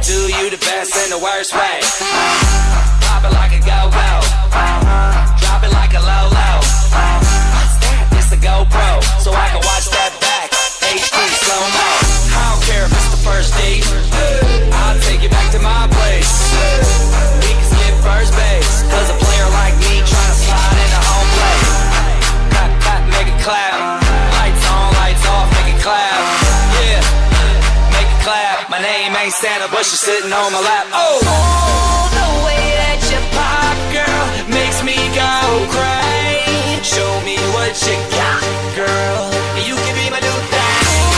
do you the best in the worst way. Pop it like a go-go. Drop it like a low-low. What's that? It's a GoPro, so I can watch that back. HD slow-mo. I don't care if it's the first date. I'll take you back to my place. We can skip first base, cause a player like me tryna slide into home plate. Clap, make it clap. Lights on, lights off, make it clap. Yeah, make it clap. My name ain't Santa, but you're sitting on my lap. Oh, the way that you pop, girl, makes me go crazy. Show me what you got, girl. You can be my new thing.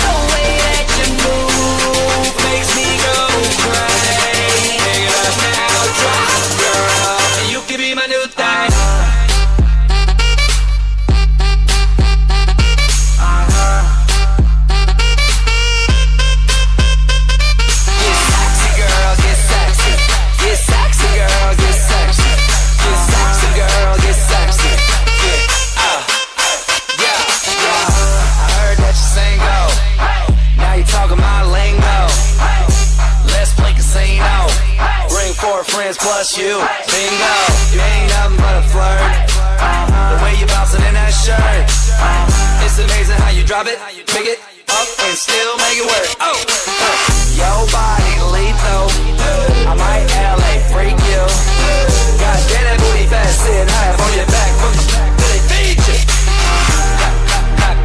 The way that you move makes me go crazy. Pick it up now, drop, girl. You can be my new thing. Friends plus you, bingo. You ain't nothing but a flirt. The way you bouncing in that shirt, it's amazing how you drop it, pick it up, and still make it work. Oh, your body lethal. I might LA freak you. God damn that booty fat, sitting high up on your back. Really feed you.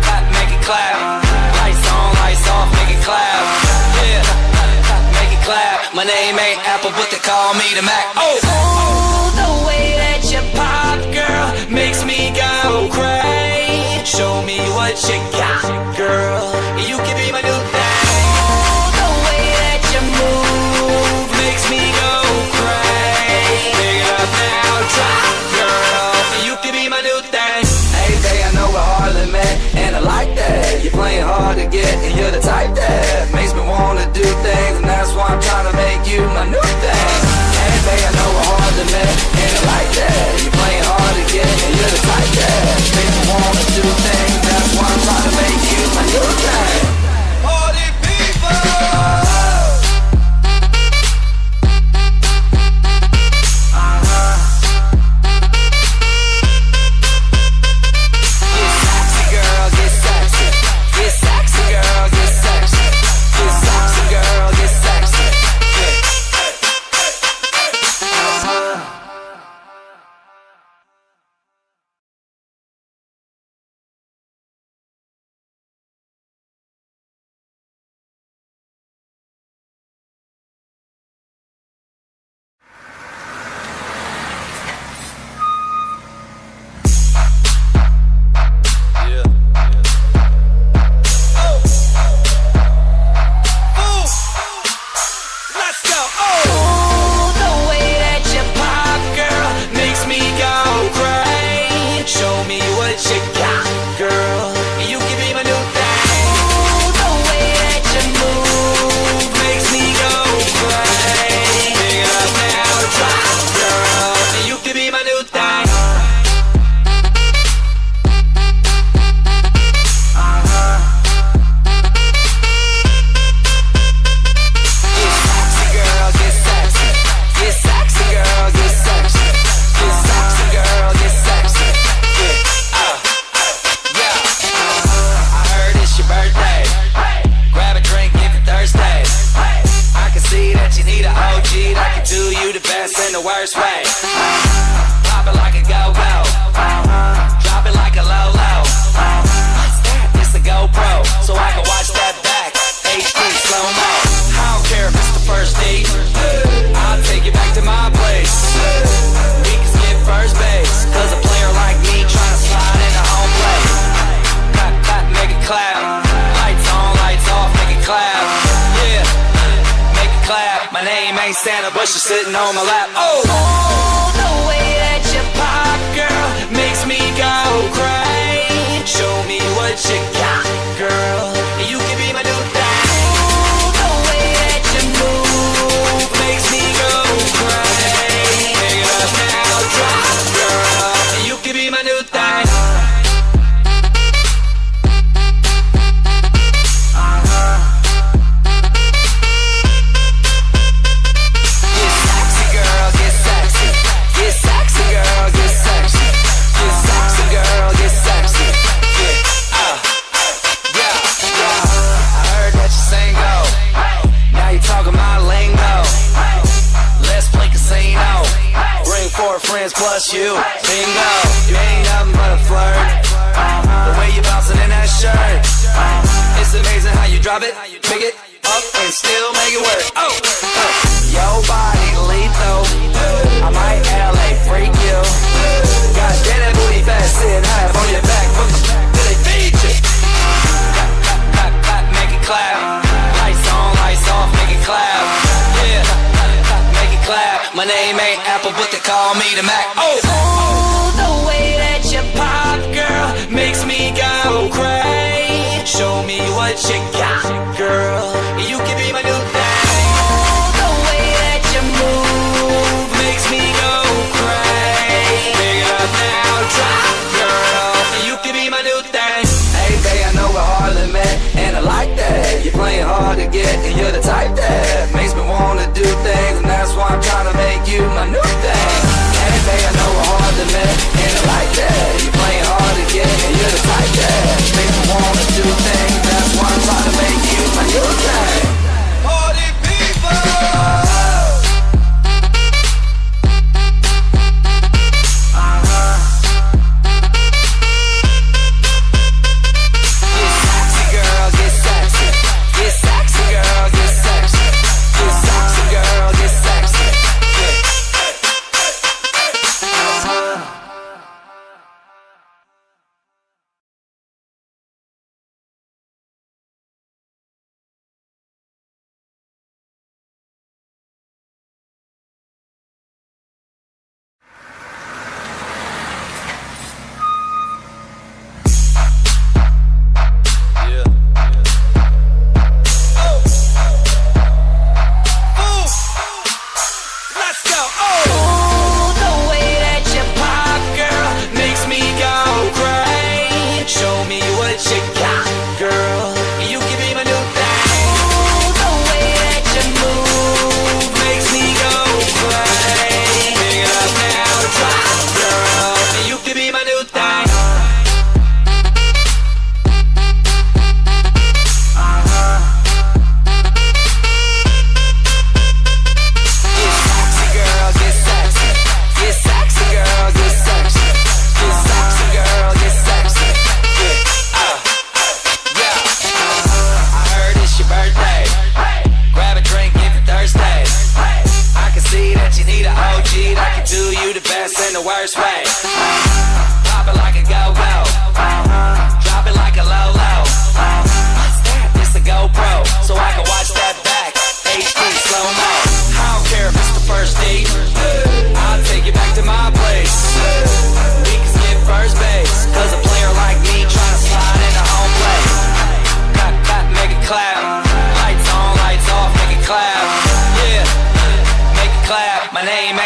Clap, make it clap. Lights on, lights off, make it clap. Yeah. Clap. My name ain't Apple, but they call me the Mac. Oh, the way that you pop, girl, makes me go crazy. Show me what you got, girl. You can be my new thing. The way that you move makes me go crazy. Pick it up now, drop, girl. You can be my new thing. Hey, babe, I know we're hardly met, and I like that. You're playing hard to get, and you're the type that makes me wanna do things, and that's why I'm trying to make you my new thing. Hey, babe, I know we're hard to met, and I like that. You're playing hard to get, and you're the type that makes me wanna do things, and that's why I'm trying to make you my new thing. Party people! Santa, but she's sitting on my lap. Oh, the way that you pop, girl, makes me go crazy. Show me what you got, girl. You can be my new thing. The way that you move makes me go crazy. Pick it up now, drop, girl. You can be my new thing. friends plus you. Bingo, you ain't nothing but a flirt. The way you bouncing in that shirt. It's amazing how you drop it, pick it up, and still make it work. Your body lethal. I might LA freak you. God damn that booty fat, sitting half on your back. Till they feed you. Clap, clap, make it clap. Lights on, lights off, make it clap. Yeah, make it clap. My name ain't Apple, but they call me the Mac. The way that you pop, girl, makes me go crazy. Show me what you got, girl. You can be my new thing. The way that you move makes me go crazy. Pick it up now, drop, girl. You can be my new thing. Hey, babe, I know we're hardly met, and I like that. You're playing hard to get, and you're the type that makes me wanna do things, and that's why I'm trying to make you my new thing. Hey, babe, I know we're hardly met, and I like that. You're playing hard to get, and you're the type that makes me wanna do things, that's why I'm trying to make you my new thing. Party people!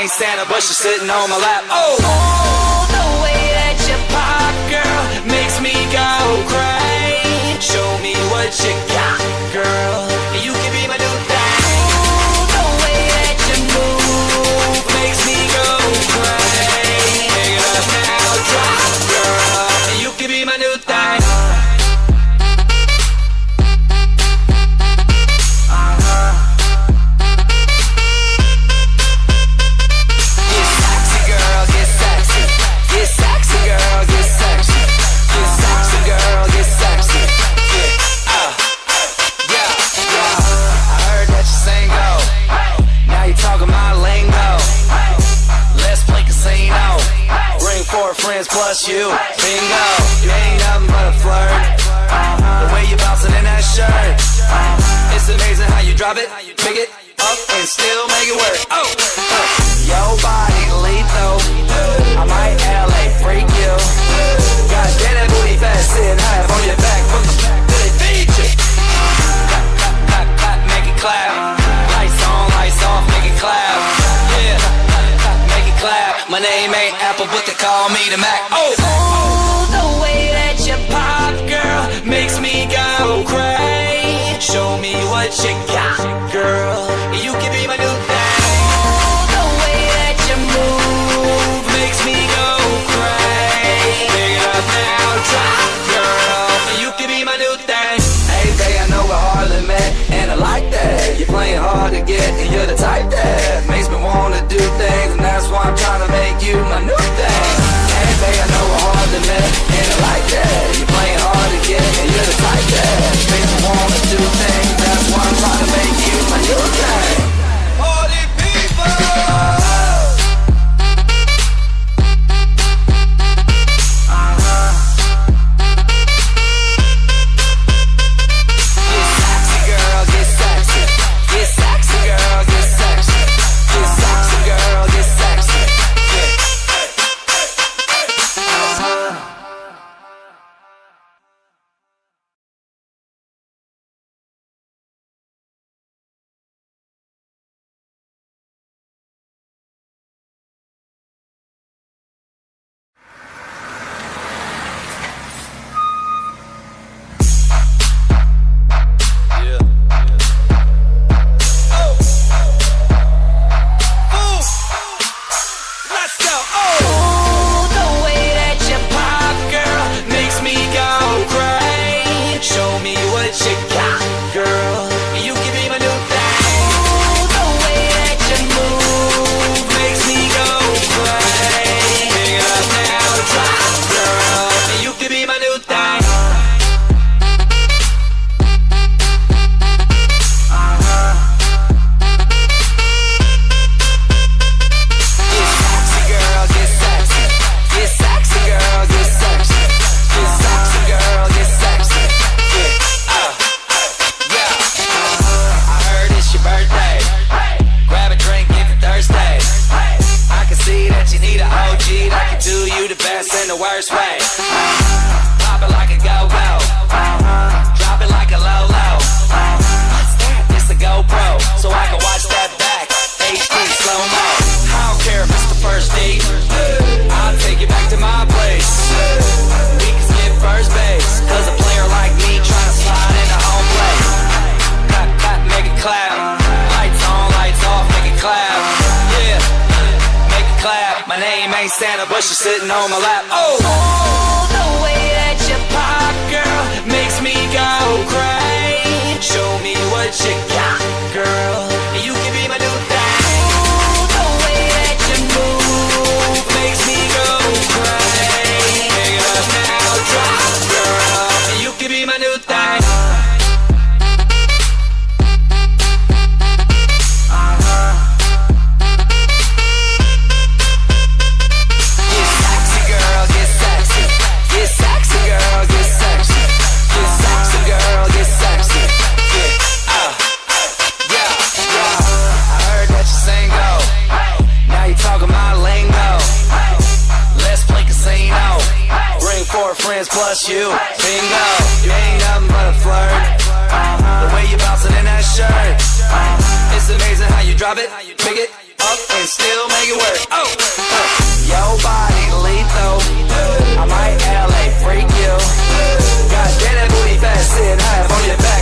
Santa, but she's sitting on my lap. The way that you pop, girl, makes me go crazy. Show me what you got, girl. You can be my new thing. The way that you move makes me go crazy. Pick it up now, drop, girl. You can be my new thing. Friends plus you. Bingo, you ain't nothing but a flirt. The way you bouncing in that shirt. It's amazing how you drop it, pick it up, and still make it work. Your body lethal. I might LA freak you. God damn that booty fat, sitting half on your back. Till they feed you. Clap, clap, clap, clap, make it clap. Lights on, lights off, make it clap. Yeah, make it clap. My name ain't Apple, but they call me the Mac. The way that you pop, girl, makes me go crazy. Show me what you got, girl. You can be my new thing. The way that you move makes me go crazy. Pick it up now, drop, girl. You can be my new thing. Hey, babe, I know we're hardly met, and I like that. You're playing hard to get, and you're the type that makes me wanna do things, and that's why I'm trying to make you my so I can watch that back. HD slow-mo. I don't care if it's the first date. I'll take you back to my place. We can skip first base, cause a player like me tryna slide into home plate. Clap, clap, make it clap. Lights on, lights off, make it clap. Yeah, make it clap. My name ain't Santa, but she's sitting on my lap. Oh, the way that you pop, girl, makes me go crazy. Show me what you got, girl. You can be my new thing. The way that you move makes me go crazy. Pick it up now, drop, girl. You can be my new thing. Get sexy, girl, get sexy. Get sexy, girl, get sexy. Get sexy, girl, get sexy. I heard that you single. Now you talking my lingo. Let's play casino. Bring 4 friends plus you. Bingo. You ain't nothing but a flirt. The way you bouncing in that shirt. It's amazing how you drop it, pick it up, and still make it work. Oh, your body lethal. I might LA freak you. God damn that booty fat, sitting high on your back.